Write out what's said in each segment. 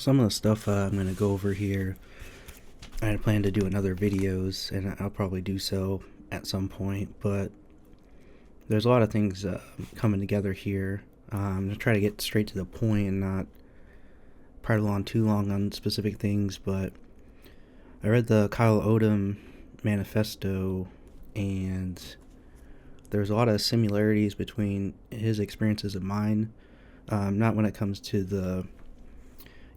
some of the stuff I'm going to go over here, I had planned to do in other videos, and I'll probably do so at some point, but there's a lot of things coming together here. I'm going to try to get straight to the point and not prattle on too long on specific things, but I read the Odom manifesto, and there's a lot of similarities between his experiences and mine. Not when it comes to the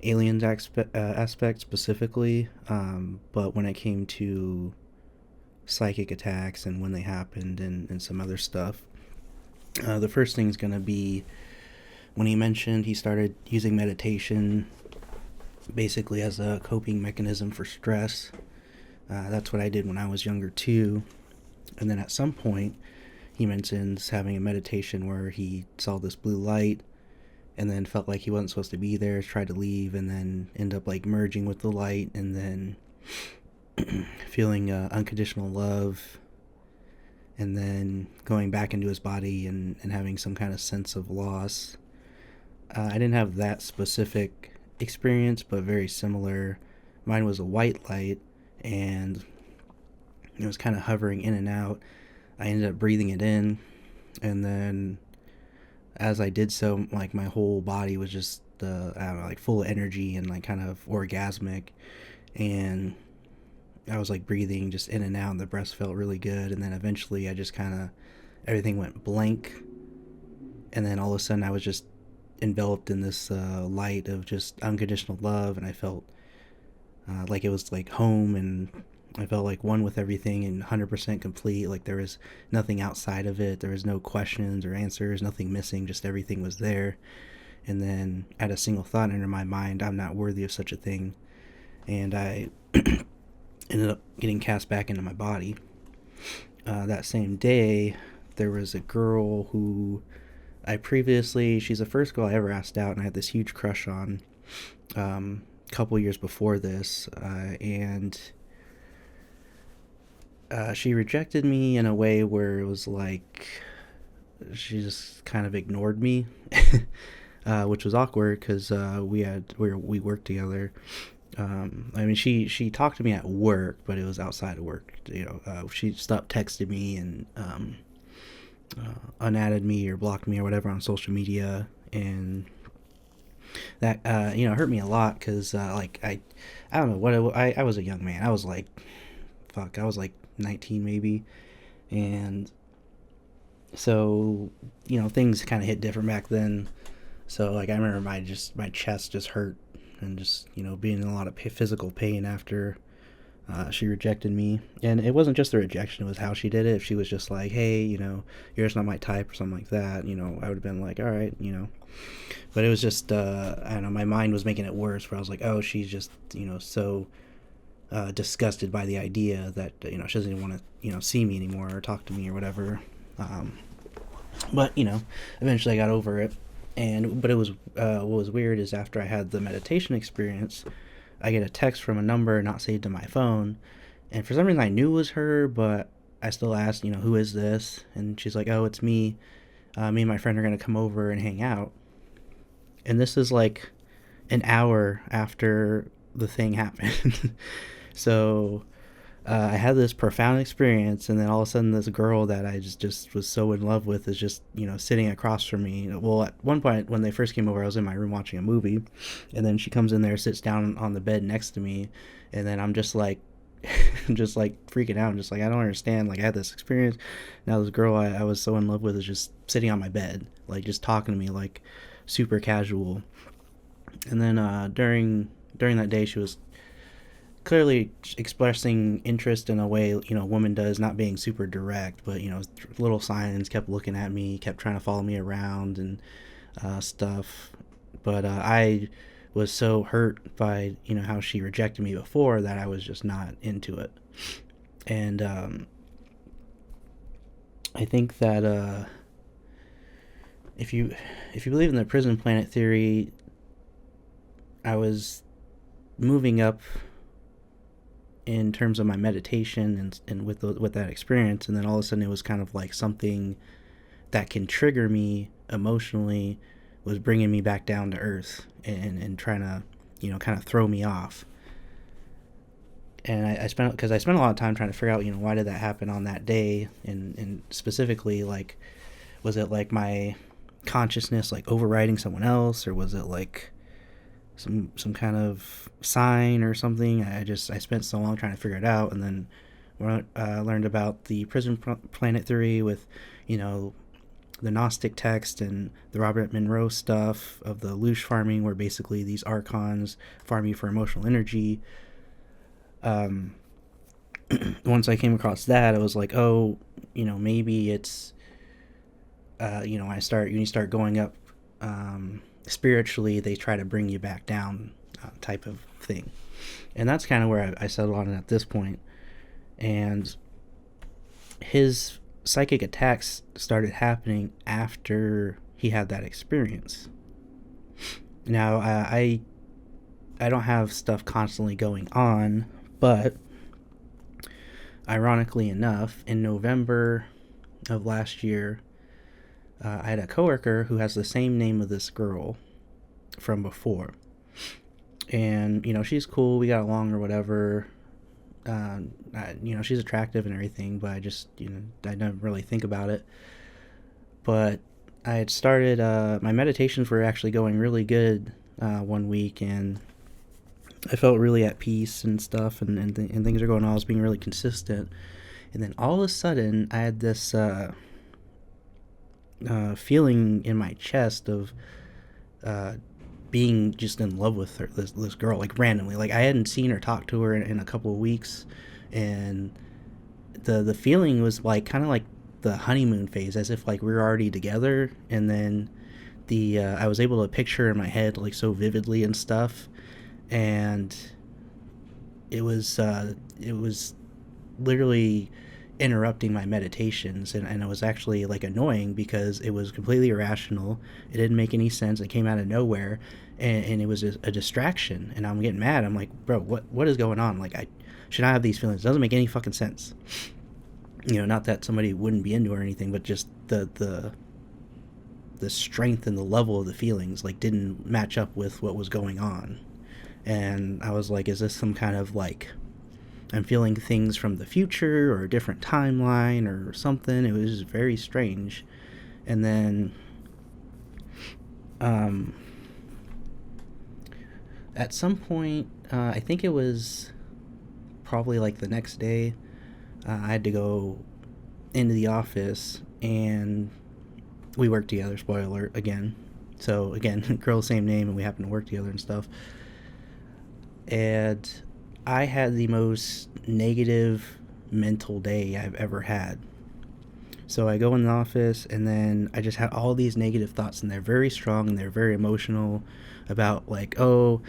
aliens aspect specifically, but when it came to psychic attacks and when they happened and some other stuff. The first thing is going to be when he mentioned he started using meditation basically as a coping mechanism for stress. That's what I did when I was younger too. And then at some point, he mentions having a meditation where he saw this blue light and then felt like he wasn't supposed to be there, tried to leave, and then end up like merging with the light, and then feeling unconditional love, and then going back into his body and having some kind of sense of loss. I didn't have that specific experience, but very similar. Mine was a white light, and it was kind of hovering in and out. I ended up breathing it in, and then as I did so, like my whole body was just I don't know, like full of energy and like kind of orgasmic, and I was like breathing just in and out, and the breaths felt really good. And then eventually I just kind of, everything went blank, and then all of a sudden I was just enveloped in this light of just unconditional love, and I felt like it was like home, and I felt like one with everything and 100% complete. Like there was nothing outside of it. There was no questions or answers, nothing missing, just everything was there. And then I had a single thought enter my mind: I'm not worthy of such a thing. And I ended up getting cast back into my body. That same day, there was a girl who she's the first girl I ever asked out, and I had this huge crush on a couple years before this. And she rejected me in a way where it was like she just kind of ignored me, which was awkward because we worked together. I mean, she talked to me at work, but it was outside of work. She stopped texting me and unadded me or blocked me or whatever on social media, and that hurt me a lot because I don't know what I was a young man. I was like 19 maybe, and so things kind of hit different back then. So like I remember my chest just hurt, and just being in a lot of physical pain after she rejected me. And it wasn't just the rejection, it was how she did it. If she was just like, hey, you're just not my type or something like that, I would have been like, all right. But it was just I don't know, my mind was making it worse, where I was like, oh, she's just so disgusted by the idea that she doesn't even want to see me anymore or talk to me or whatever. But eventually I got over it. But it was what was weird is after I had the meditation experience, I get a text from a number not saved to my phone, and for some reason I knew it was her, but I still asked, who is this? And she's like, oh, it's me. Me and my friend are gonna come over and hang out. And this is like an hour after the thing happened. So I had this profound experience, and then all of a sudden this girl that I just was so in love with is just sitting across from me. Well, at one point when they first came over, I was in my room watching a movie, and then she comes in there, sits down on the bed next to me, and then I'm just like just like freaking out. I'm just like, I don't understand. Like I had this experience, now this girl I was so in love with is just sitting on my bed, like just talking to me like super casual. And then during that day, she was clearly expressing interest in a way a woman does, not being super direct, but little signs, kept looking at me, kept trying to follow me around and stuff. But I was so hurt by how she rejected me before that I was just not into it. And I think that if you believe in the prison planet theory, I was moving up in terms of my meditation and with that experience, and then all of a sudden it was kind of like something that can trigger me emotionally was bringing me back down to earth and trying to kind of throw me off. And I spent a lot of time trying to figure out, why did that happen on that day, and specifically, like, was it like my consciousness like overriding someone else, or was it like some kind of sign or something? I spent so long trying to figure it out, and then learned about the prison planet theory with, the Gnostic text and the Robert Monroe stuff of the Loosh farming, where basically these Archons farm you for emotional energy. Once I came across that, I was like, oh, maybe it's, when you start going up spiritually, they try to bring you back down, type of thing. And that's kind of where I settled on it at this point. And his psychic attacks started happening after he had that experience. Now, I don't have stuff constantly going on, but ironically enough, in November of last year, I had a coworker who has the same name of this girl from before. And, she's cool, we got along or whatever. She's attractive and everything, but I just, I didn't really think about it. But I had started, my meditations were actually going really good one week, and I felt really at peace and stuff, and things are going on. I was being really consistent. And then all of a sudden, I had this feeling in my chest of being just in love with her, this girl, like randomly. Like, I hadn't seen her, talked to her in a couple of weeks, and the feeling was like kind of like the honeymoon phase, as if like we were already together. And then I was able to picture in my head like so vividly and stuff. And it was literally interrupting my meditations, and it was actually like annoying because it was completely irrational. It didn't make any sense. It came out of nowhere, and it was a distraction. And I'm getting mad. I'm like, bro, what is going on? Like, I should not have these feelings. It doesn't make any fucking sense. Not that somebody wouldn't be into her or anything, but just the strength and the level of the feelings like didn't match up with what was going on. And I was like, is this some kind of like, I'm feeling things from the future or a different timeline or something? It was very strange. And then at some point, I think it was probably like the next day, I had to go into the office, and we worked together, spoiler alert, again. So again, girl, same name, and we happen to work together and stuff. And I had the most negative mental day I've ever had. So I go in the office, and then I just had all these negative thoughts, and they're very strong, and they're very emotional about like, oh,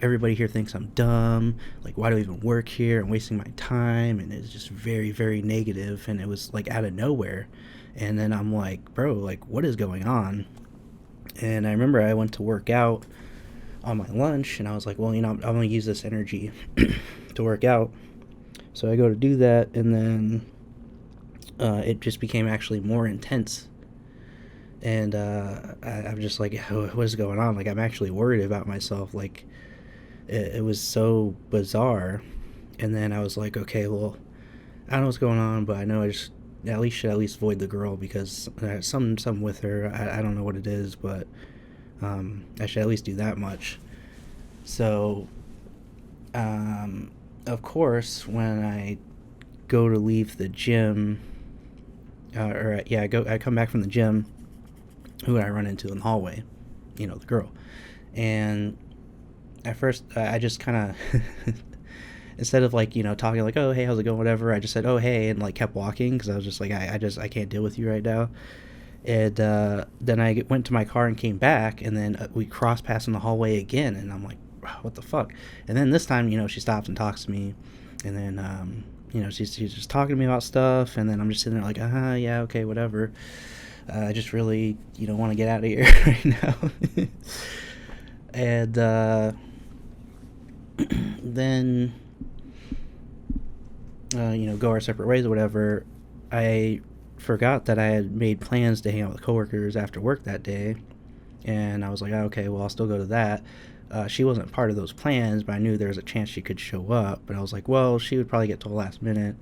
everybody here thinks I'm dumb. Like, why do I even work here? I'm wasting my time. And it's just very, very negative, and it was like out of nowhere. And then I'm like, bro, like, what is going on? And I remember I went to work out on my lunch, and I was like, well, I'm going to use this energy to work out. So I go to do that, and then it just became actually more intense. And I'm just like, what is going on? Like, I'm actually worried about myself. Like, it was so bizarre. And then I was like, okay, well, I don't know what's going on, but I know I just should at least avoid the girl, because something with her. I don't know what it is, but I should at least do that much. So, of course, when I go to leave the gym, I come back from the gym, who would I run into in the hallway? The girl. And at first, I just kind of, instead of like, talking like, oh, hey, how's it going, whatever, I just said, oh, hey, and like kept walking, because I was just like, I can't deal with you right now. And then I went to my car and came back, and then we crossed paths in the hallway again, and I'm like, what the fuck? And then this time, she stops and talks to me, and then, she's just talking to me about stuff, and then I'm just sitting there like, yeah, okay, whatever. I just really, want to get out of here right now. And then, go our separate ways or whatever. I forgot that I had made plans to hang out with coworkers after work that day, And I was like, oh, okay, well, I'll still go to that. She wasn't part of those plans, but I knew there was a chance she could show up. But I was like, well, she would probably get till the last minute.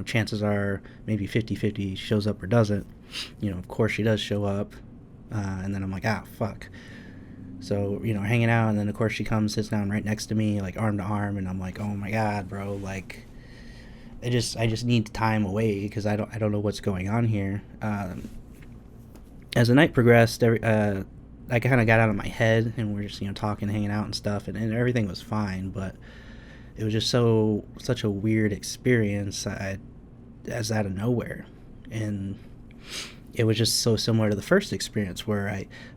Chances are maybe 50-50 shows up or doesn't. Of course she does show up. And then I'm like, fuck. So, hanging out, and then of course she comes, sits down right next to me, like arm to arm, and I'm like, oh my god, bro, like, I just need time away because I don't know what's going on here. As the night progressed, I kind of got out of my head, and we're just talking, hanging out, and stuff, and everything was fine. But it was just such a weird experience, as out of nowhere, and it was just so similar to the first experience where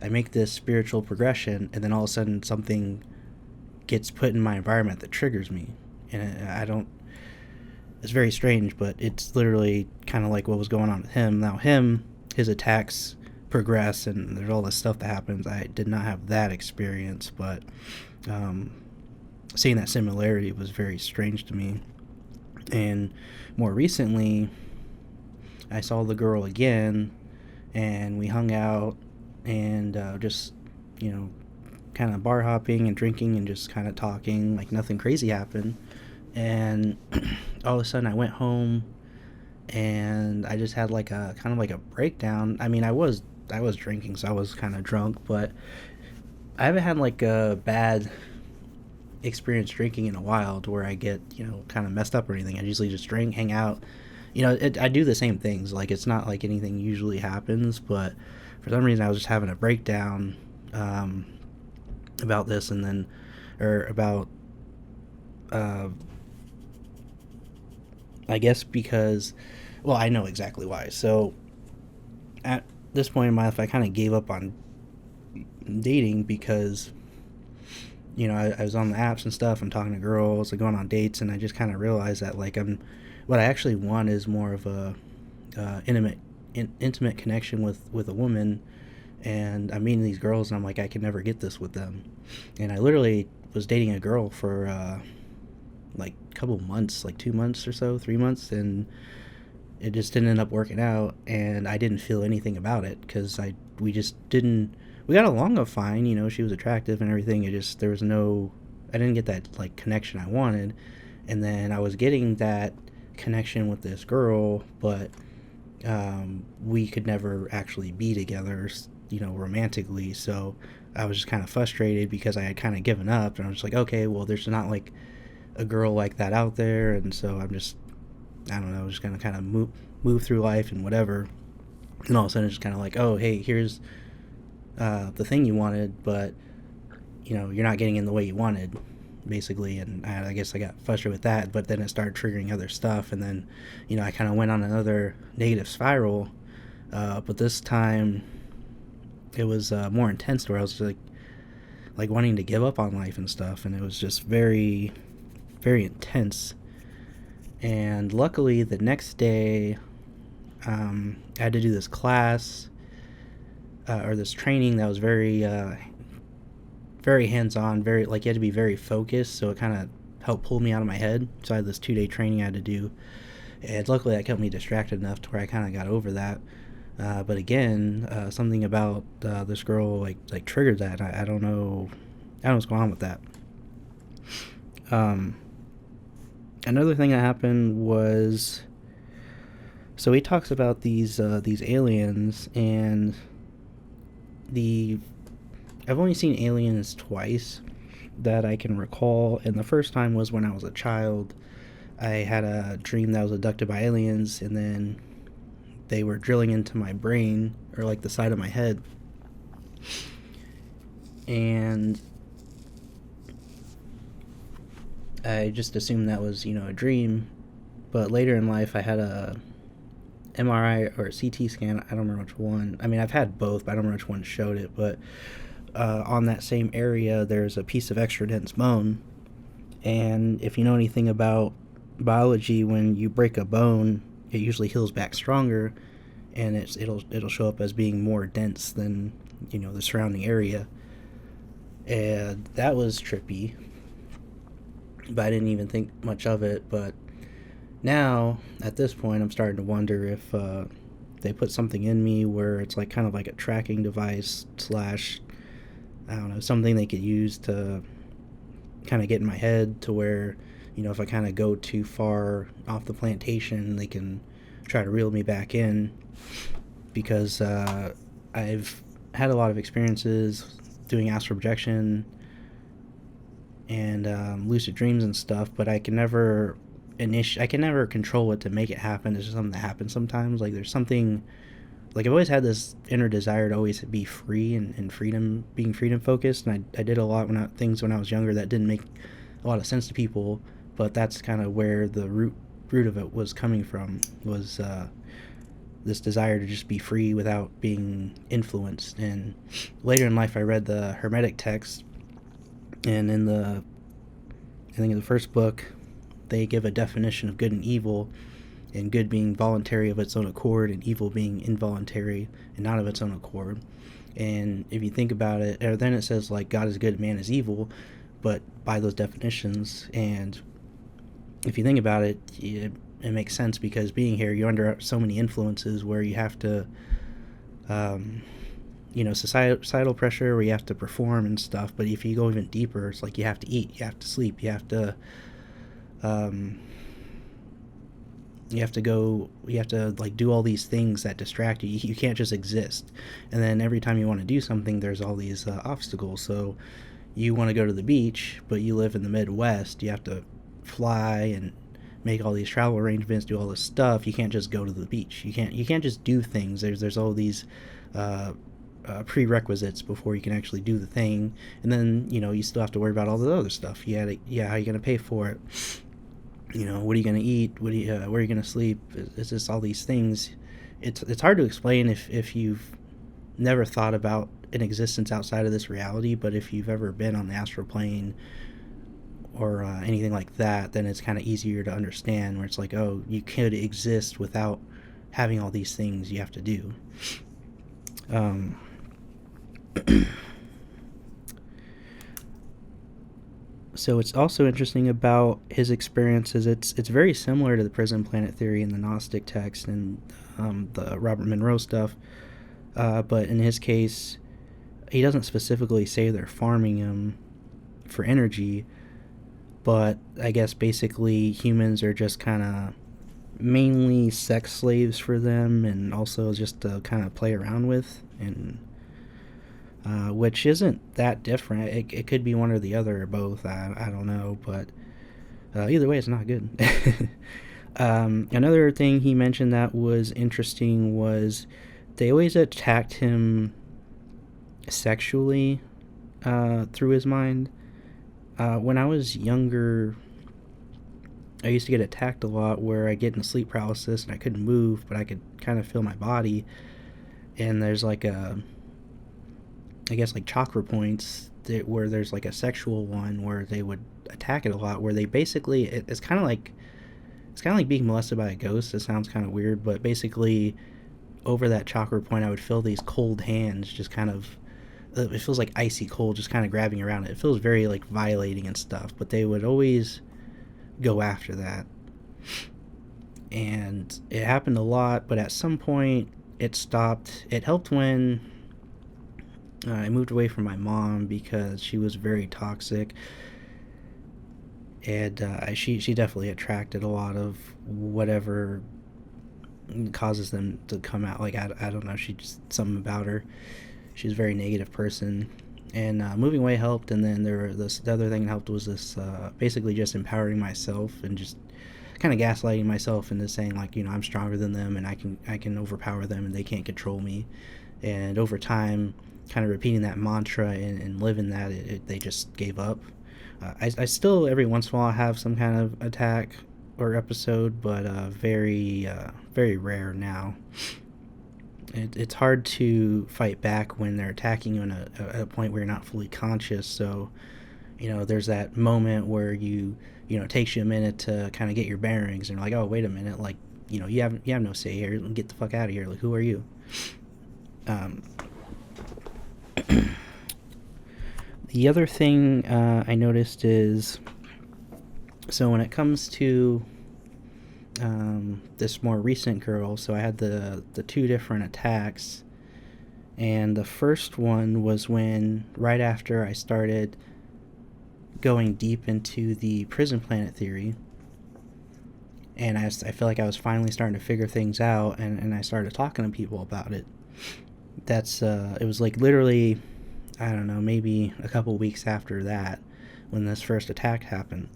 I make this spiritual progression, and then all of a sudden something gets put in my environment that triggers me, and I don't. It's very strange, but it's literally kind of like what was going on with him. Now his attacks progress, and there's all this stuff that happens. I did not have that experience, but seeing that similarity was very strange to me. And more recently, I saw the girl again, and we hung out, and just kind of bar hopping and drinking and just kind of talking, like nothing crazy happened. And all of a sudden I went home, and I just had like a kind of like a breakdown. I mean, I was drinking, so I was kind of drunk, but I haven't had like a bad experience drinking in a while to where I get kind of messed up or anything. I usually just drink, hang out. I do the same things. Like, it's not like anything usually happens, but for some reason I was just having a breakdown about this, and then or about I guess because, well, I know exactly why. So at this point in my life, I kind of gave up on dating because, I was on the apps and stuff. I'm talking to girls, like going on dates, and I just kind of realized that like what I actually want is more of a intimate connection with a woman. And I'm meeting these girls, and I'm like, I can never get this with them. And I literally was dating a girl for like a couple months, like 2 months or so, 3 months, and it just didn't end up working out, and I didn't feel anything about it because we got along fine. She was attractive and everything. I didn't get that like connection I wanted. And then I was getting that connection with this girl, but we could never actually be together, romantically. So I was just kind of frustrated because I had kind of given up, and I was just like, okay, well, there's not like a girl like that out there. And so I'm just, I don't know, just gonna kind of move through life and whatever. And all of a sudden it's just kind of like, oh, hey, here's the thing you wanted, but you're not getting in the way you wanted, basically. And I guess I got frustrated with that, but then it started triggering other stuff, and then I kind of went on another negative spiral, but this time it was more intense, where I was like wanting to give up on life and stuff, and it was just very, very intense. And luckily the next day I had to do this class or this training that was very very hands-on, very, like, you had to be very focused, so it kind of helped pull me out of my head. So I had this 2-day training I had to do, and luckily that kept me distracted enough to where I kind of got over that. But again, something about this girl like triggered that. I don't know what's going on with that. Another thing that happened was, so he talks about these aliens, and I've only seen aliens twice that I can recall, and the first time was when I was a child. I had a dream that I was abducted by aliens, and then they were drilling into my brain, or like the side of my head, and I just assumed that was, a dream. But later in life I had a MRI or a CT scan, I don't remember which one. I mean, I've had both, but I don't remember which one showed it. But on that same area, there's a piece of extra dense bone. And if you know anything about biology, when you break a bone, it usually heals back stronger, and it'll show up as being more dense than, the surrounding area. And that was trippy, but I didn't even think much of it. But now, at this point, I'm starting to wonder if they put something in me where it's like kind of like a tracking device slash I don't know, something they could use to kind of get in my head to where, if I kind of go too far off the plantation, they can try to reel me back in, because I've had a lot of experiences doing astral projection and lucid dreams and stuff, but I can never control it to make it happen. It's just something that happens sometimes. Like, there's something, like, I've always had this inner desire to always be free and freedom, being freedom focused, and I did a lot things when I was younger that didn't make a lot of sense to people, but that's kind of where the root of it was coming from, was this desire to just be free without being influenced. And later in life I read the Hermetic text, and I think in the first book they give a definition of good and evil, and good being voluntary of its own accord, and evil being involuntary and not of its own accord. And if you think about it, or then it says, like, God is good, man is evil, but by those definitions. And if you think about it, it makes sense, because being here, you're under so many influences where you have to, societal pressure, where you have to perform and stuff. But if you go even deeper, it's like you have to eat, you have to sleep, you have to like do all these things that distract you. You can't just exist. And then every time you want to do something, there's all these obstacles. So you want to go to the beach, but you live in the Midwest. You have to fly and make all these travel arrangements, do all this stuff. You can't just go to the beach. You can't just do things. There's all these prerequisites before you can actually do the thing. And then you still have to worry about all the other stuff. How are you gonna pay for it? What are you gonna eat? Where are you gonna sleep? It's just all these things. It's hard to explain if you've never thought about an existence outside of this reality. But if you've ever been on the astral plane or anything like that, then it's kind of easier to understand, where it's like, oh, you could exist without having all these things you have to do. So it's also interesting about his experiences. It's very similar to the prison planet theory in the Gnostic text and the Robert Monroe stuff. But in his case, he doesn't specifically say they're farming him for energy, but I guess basically humans are just kind of mainly sex slaves for them, and also just to kind of play around with, and which isn't that different. It could be one or the other, or both. I don't know, but either way, it's not good. Another thing he mentioned that was interesting was they always attacked him sexually through his mind. When I was younger, I used to get attacked a lot, where I get in sleep paralysis and I couldn't move, but I could kind of feel my body. And there's like chakra points where there's like a sexual one where they would attack it a lot, where they basically, it's kind of like being molested by a ghost. It sounds kind of weird, but basically over that chakra point, I would feel these cold hands just kind of, it feels like icy cold, just kind of grabbing around it. It feels very like violating and stuff, but they would always go after that. And it happened a lot, but at some point it stopped. It helped when I moved away from my mom, because she was very toxic, and she definitely attracted a lot of whatever causes them to come out. Like, I don't know, she just, something about her. She's a very negative person, and moving away helped. And then the other thing that helped was this basically just empowering myself and just kind of gaslighting myself into saying, like, I'm stronger than them, and I can overpower them, and they can't control me. And over time, kind of repeating that mantra and living that, they just gave up. I still every once in a while have some kind of attack or episode, but very rare now. It's hard to fight back when they're attacking you at a point where you're not fully conscious. So, there's that moment where it takes you a minute to kind of get your bearings, and you're like, oh, wait a minute, like, you have no say here. Get the fuck out of here. Like, who are you? The other thing I noticed is, so when it comes to this more recent girl, so I had the two different attacks, And the first one was when, right after I started going deep into the prison planet theory, and I feel like I was finally starting to figure things out, and I started talking to people about it. It was like literally, I don't know, maybe a couple weeks after that when this first attack happened.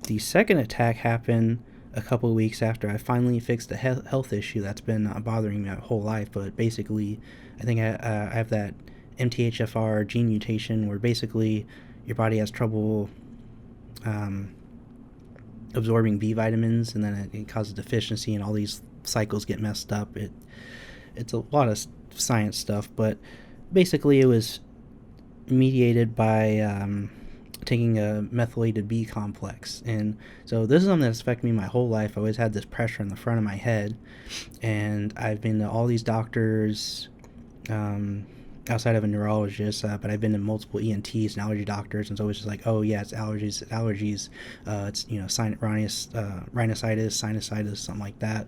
The second attack happened a couple weeks after I finally fixed a health issue that's been bothering me my whole life. But basically, I think I have that MTHFR gene mutation where basically your body has trouble absorbing B vitamins, and then it causes deficiency, and all these cycles get messed up. It's a lot of science stuff, but basically it was mediated by taking a methylated B complex. And so this is something that's affected me my whole life. I always had this pressure in the front of my head, and I've been to all these doctors outside of a neurologist, but I've been to multiple ENTs and allergy doctors, and it's always just like, oh yeah, it's allergies, it's rhinosinusitis, sinusitis, something like that.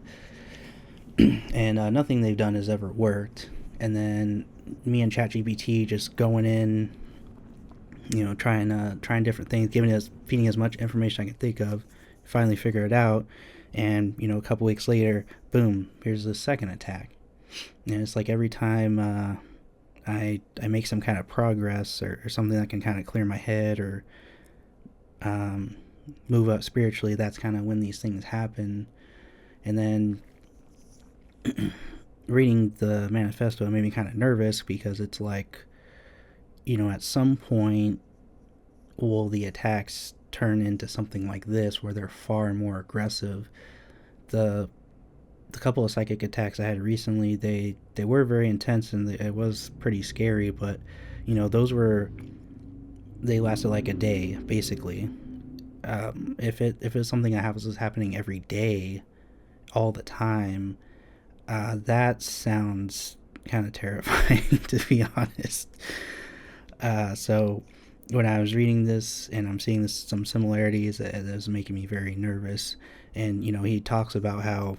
And nothing they've done has ever worked. And then me and ChatGPT just going in, trying different things, feeding as much information I can think of, finally figure it out, and a couple weeks later, boom, here's the second attack. And it's like every time I make some kind of progress or something that can kind of clear my head or move up spiritually, that's kind of when these things happen. And then reading the manifesto made me kind of nervous, because it's like, at some point will the attacks turn into something like this where they're far more aggressive. The couple of psychic attacks I had recently, they were very intense, and it was pretty scary, but they lasted like a day basically. If it was something that was happening every day all the time, that sounds kind of terrifying, to be honest. So when I was reading this and I'm seeing some similarities, it was making me very nervous. And he talks about how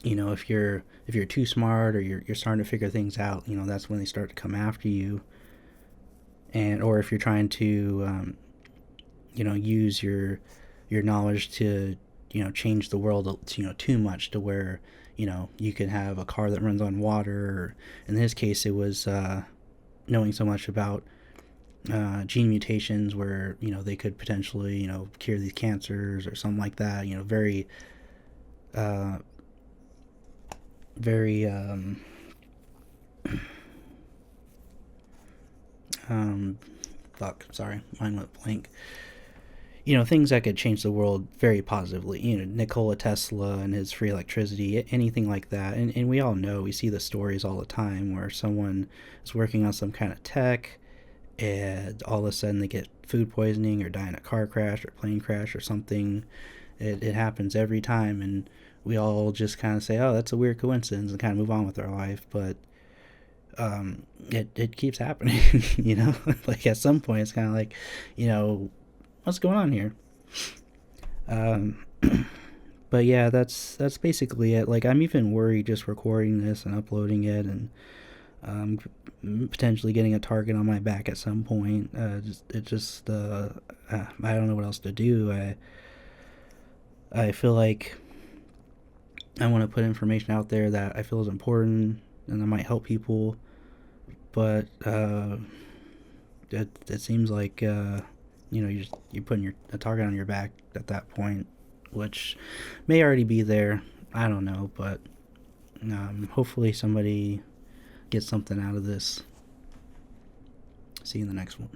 if you're too smart, or you're starting to figure things out, that's when they start to come after you. And or if you're trying to use your knowledge to change the world too much, to where you can have a car that runs on water, or in his case it was knowing so much about gene mutations where they could potentially cure these cancers or something like that. Very sorry, mine went blank. Things that could change the world very positively. Nikola Tesla and his free electricity, anything like that. And we all know, we see the stories all the time where someone is working on some kind of tech, and all of a sudden they get food poisoning or die in a car crash or plane crash or something. It happens every time, and we all just kind of say, oh, that's a weird coincidence, and kind of move on with our life. But it keeps happening. Like at some point it's kind of like, what's going on here? But yeah, that's basically it. Like, I'm even worried just recording this and uploading it, and potentially getting a target on my back at some point. I don't know what else to do. I feel like I want to put information out there that I feel is important and that might help people, but it seems like you're putting a target on your back at that point, which may already be there. I don't know, but hopefully somebody gets something out of this. See you in the next one.